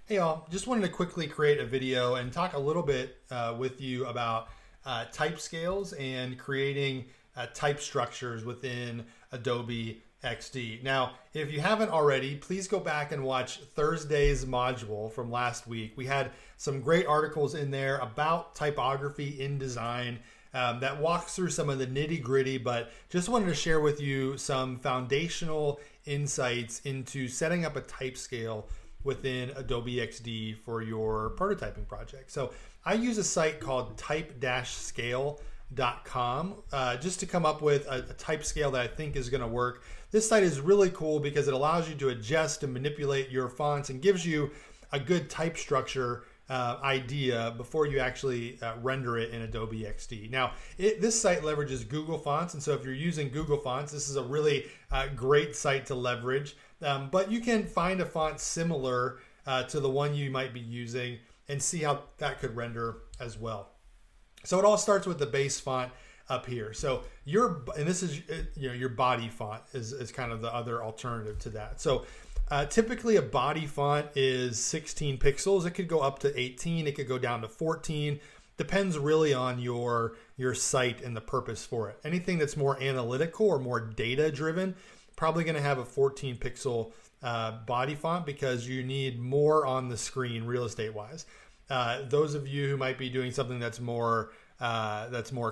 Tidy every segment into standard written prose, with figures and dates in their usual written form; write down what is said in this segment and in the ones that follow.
Hey y'all, just wanted to quickly create a video and talk a little bit with you about type scales and creating type structures within Adobe XD. Now, if you haven't already, please go back and watch Thursday's module from last week. We had some great articles in there about typography in design that walks through some of the nitty gritty, but just wanted to share with you some foundational insights into setting up a type scale within Adobe XD for your prototyping project. So I use a site called type-scale.com just to come up with a type scale that I think is going to work. This site is really cool because it allows you to adjust and manipulate your fonts and gives you a good type structure idea before you actually render it in Adobe XD. Now, this site leverages Google Fonts, and so if you're using Google Fonts, this is a really great site to leverage. But you can find a font similar to the one you might be using and see how that could render as well. So it all starts with the base font up here. So this is your body font is kind of the other alternative to that. So typically a body font is 16 pixels. It could go up to 18. It could go down to 14. Depends really on your site and the purpose for it. Anything that's more analytical or more data driven, probably going to have a 14 pixel body font because you need more on the screen real estate wise. Those of you who might be doing something that's more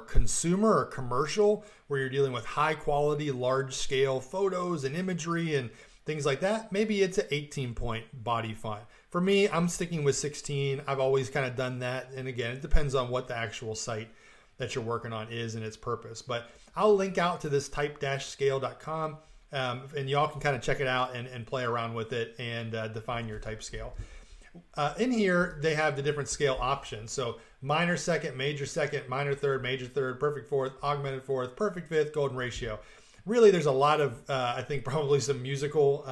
consumer or commercial, where you're dealing with high quality, large scale photos and imagery and things like that, maybe it's an 18 point body font. For me, I'm sticking with 16. I've always kind of done that. And again, it depends on what the actual site that you're working on is and its purpose. But I'll link out to this type-scale.com. And y'all can kind of check it out and play around with it and define your type scale. In here, they have the different scale options. So minor second, major second, minor third, major third, perfect fourth, augmented fourth, perfect fifth, golden ratio. Really, there's a lot of, I think probably some musical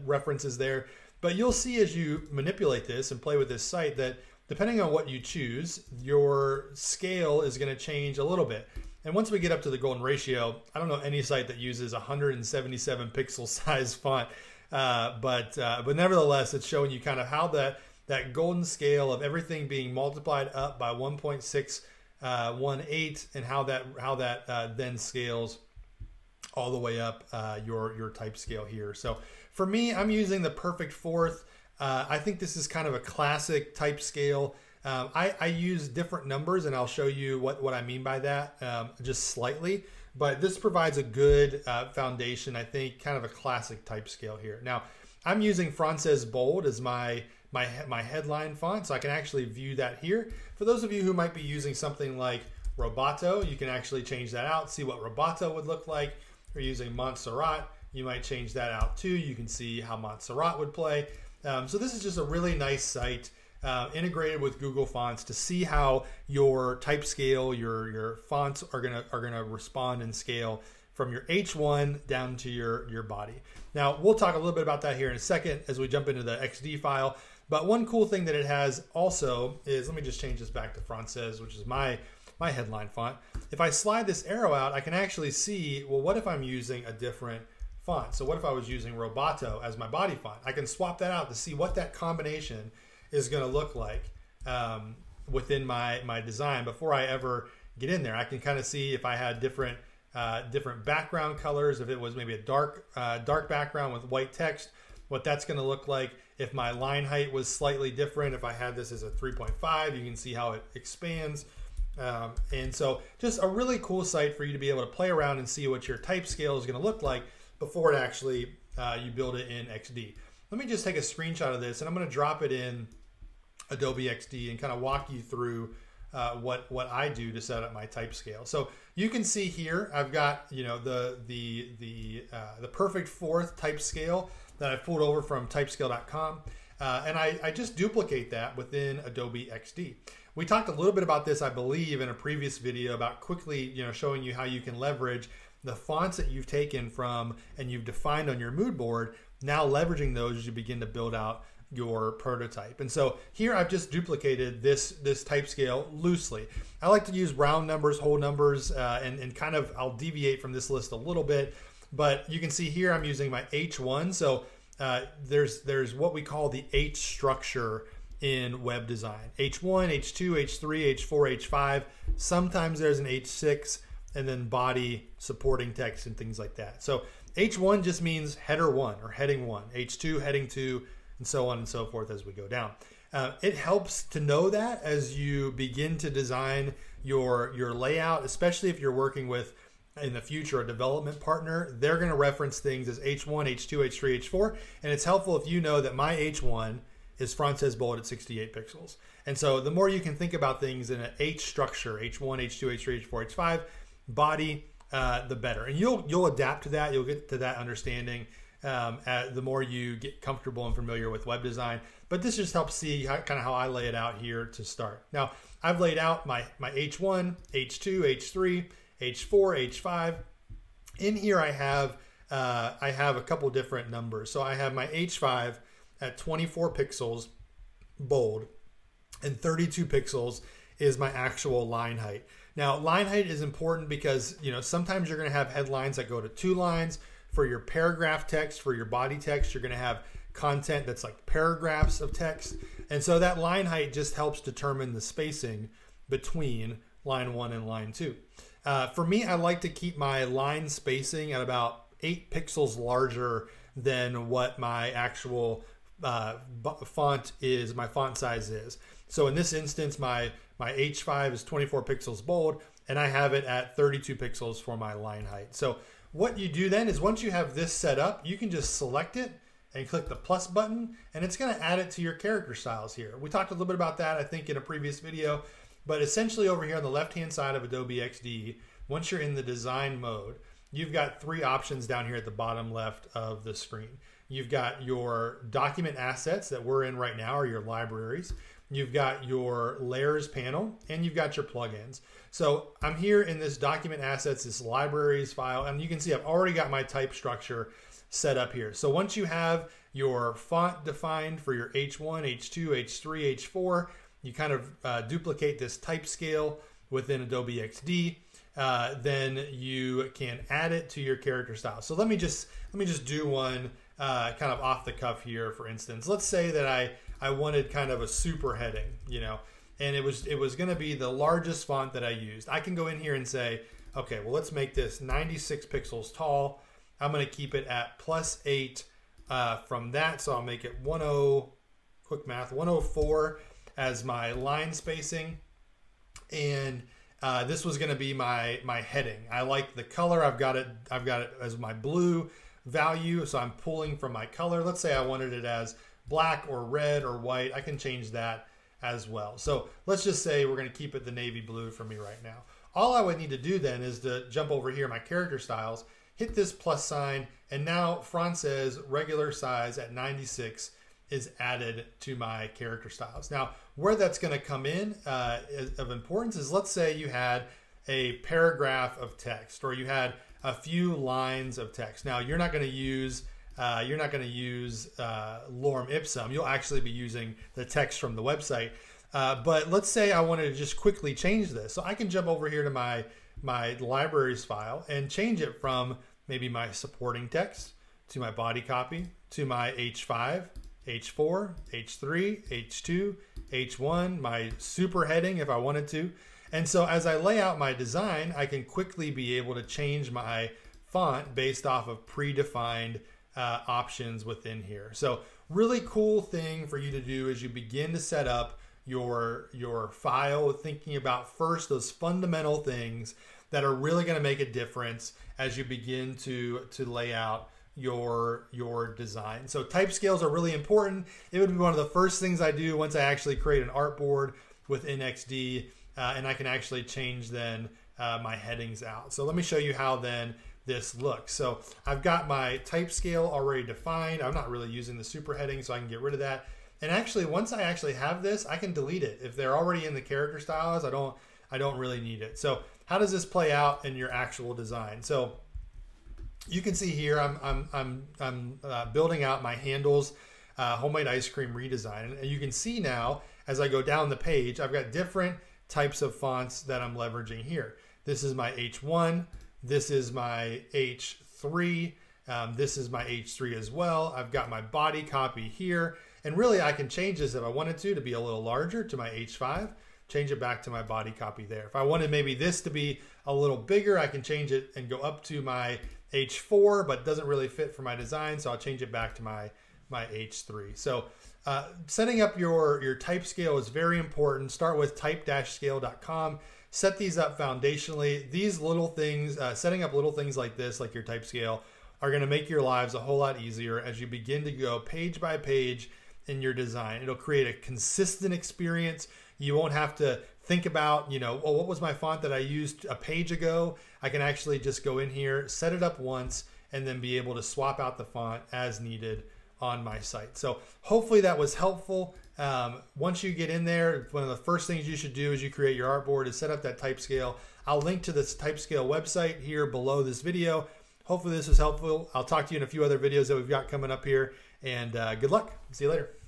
references there. But you'll see as you manipulate this and play with this site that depending on what you choose, your scale is going to change a little bit. And once we get up to the golden ratio, I don't know any site that uses 177 pixel size font, but nevertheless, it's showing you kind of how that golden scale of everything being multiplied up by 1.618 and how that then scales all the way up your type scale here. So for me, I'm using the perfect fourth. I think this is kind of a classic type scale. I use different numbers and I'll show you what I mean by that just slightly, but this provides a good foundation, I think, kind of a classic type scale here. Now, I'm using Frances Bold as my headline font, so I can actually view that here. For those of you who might be using something like Roboto, you can actually change that out, see what Roboto would look like. If you're using Montserrat, you might change that out too. You can see how Montserrat would play. So this is just a really nice site. Integrated with Google Fonts to see how your type scale, your fonts are gonna respond and scale from your H1 down to your body. Now we'll talk a little bit about that here in a second as we jump into the XD file. But one cool thing that it has also is, let me just change this back to Frances, which is my headline font. If I slide this arrow out, I can actually see, well, what if I'm using a different font? So what if I was using Roboto as my body font? I can swap that out to see what that combination is going to look like within my design before I ever get in there. I can kind of see if I had different background colors, if it was maybe a dark background with white text, what that's going to look like. If my line height was slightly different, if I had this as a 3.5, you can see how it expands. And so just a really cool site for you to be able to play around and see what your type scale is going to look like before it actually you build it in XD. Let me just take a screenshot of this and I'm going to drop it in Adobe XD and kind of walk you through what I do to set up my type scale. So you can see here I've got the perfect fourth type scale that I pulled over from typescale.com, and I just duplicate that within Adobe XD. We talked a little bit about this, I believe, in a previous video about quickly showing you how you can leverage the fonts that you've taken from and you've defined on your mood board. Now leveraging those as you begin to build out your prototype. And so here I've just duplicated this type scale loosely. I like to use round numbers, whole numbers, and kind of I'll deviate from this list a little bit, but you can see here I'm using my H1. So there's what we call the H structure in web design. H1, H2, H3, H4, H5. Sometimes there's an H6, and then body, supporting text, and things like that. So H1 just means header 1 or heading 1. H2, heading 2, and so on and so forth as we go down. It helps to know that as you begin to design your layout, especially if you're working with, in the future, a development partner. They're going to reference things as H1, H2, H3, H4, and it's helpful if you know that my H1 is font size bold at 68 pixels. And so the more you can think about things in an H structure, H1, H2, H3, H4, H5, body, the better. And you'll adapt to that. You'll get to that understanding the more you get comfortable and familiar with web design. But this just helps see kind of how I lay it out here to start. Now, I've laid out my H1, H2, H3, H4, H5. In here I have a couple different numbers. So I have my H5 at 24 pixels bold, and 32 pixels is my actual line height. Now, line height is important because, sometimes you're going to have headlines that go to 2 lines. For your paragraph text, for your body text, you're going to have content that's like paragraphs of text. And so that line height just helps determine the spacing between line 1 and line 2. For me, I like to keep my line spacing at about 8 pixels larger than what my actual font is, my font size is. So in this instance, my H5 is 24 pixels bold, and I have it at 32 pixels for my line height. So what you do then is, once you have this set up, you can just select it and click the plus button, and it's going to add it to your character styles here. We talked a little bit about that, I think, in a previous video, but essentially over here on the left-hand side of Adobe XD, once you're in the design mode, you've got 3 options down here at the bottom left of the screen. You've got your document assets that we're in right now, or your libraries. You've got your layers panel, and you've got your plugins. So I'm here in this document assets, this libraries file, and you can see I've already got my type structure set up here. So once you have your font defined for your H1, H2, H3, H4, you kind of duplicate this type scale within Adobe XD. Then you can add it to your character style. So let me just do one kind of off the cuff here. For instance, let's say that I wanted kind of a super heading, and it was going to be the largest font that I used. I can go in here and say, okay, well, let's make this 96 pixels tall. I'm going to keep it at +8 from that. So I'll make it 104 as my line spacing. And this was going to be my heading. I like the color. I've got it as my blue value. So I'm pulling from my color. Let's say I wanted it as black or red or white. I can change that as well. So let's just say we're going to keep it the navy blue for me right now. All I would need to do then is to jump over here, my character styles, hit this plus sign, and now France's regular size at 96 is added to my character styles. Now, where that's going to come in of importance is, let's say you had a paragraph of text, or you had a few lines of text. Now, you're not going to use lorem ipsum. You'll actually be using the text from the website. But let's say I wanted to just quickly change this. So I can jump over here to my libraries file and change it from maybe my supporting text to my body copy to my H5, H4, H3, H2, H1, my super heading if I wanted to. And so as I lay out my design, I can quickly be able to change my font based off of predefined options within here. So really cool thing for you to do as you begin to set up your file, thinking about first those fundamental things that are really going to make a difference as you begin to lay out your design. So type scales are really important. It would be one of the first things I do once I actually create an artboard within XD, and I can actually change then my headings out. So let me show you how then this looks. So I've got my type scale already defined. I'm not really using the super heading, so I can get rid of that. And actually, once I actually have this, I can delete it. If they're already in the character styles, I don't really need it. So how does this play out in your actual design? So you can see here, I'm building out my handles, homemade ice cream redesign. And you can see now, as I go down the page, I've got different types of fonts that I'm leveraging here. This is my H1. This is my H3. This is my H3 as well. I've got my body copy here. And really, I can change this if I wanted to be a little larger to my H5, change it back to my body copy there. If I wanted maybe this to be a little bigger, I can change it and go up to my H4, but it doesn't really fit for my design, so I'll change it back to my H3. So setting up your type scale is very important. Start with type-scale.com. Set these up foundationally. These little things, setting up little things like this, like your type scale, are going to make your lives a whole lot easier as you begin to go page by page in your design. It'll create a consistent experience. You won't have to think about, oh, what was my font that I used a page ago? I can actually just go in here, set it up once, and then be able to swap out the font as needed on my site. So hopefully that was helpful. Once you get in there, one of the first things you should do as you create your artboard is set up that type scale. I'll link to this type scale website here below this video. Hopefully this was helpful. I'll talk to you in a few other videos that we've got coming up here, and good luck. See you later.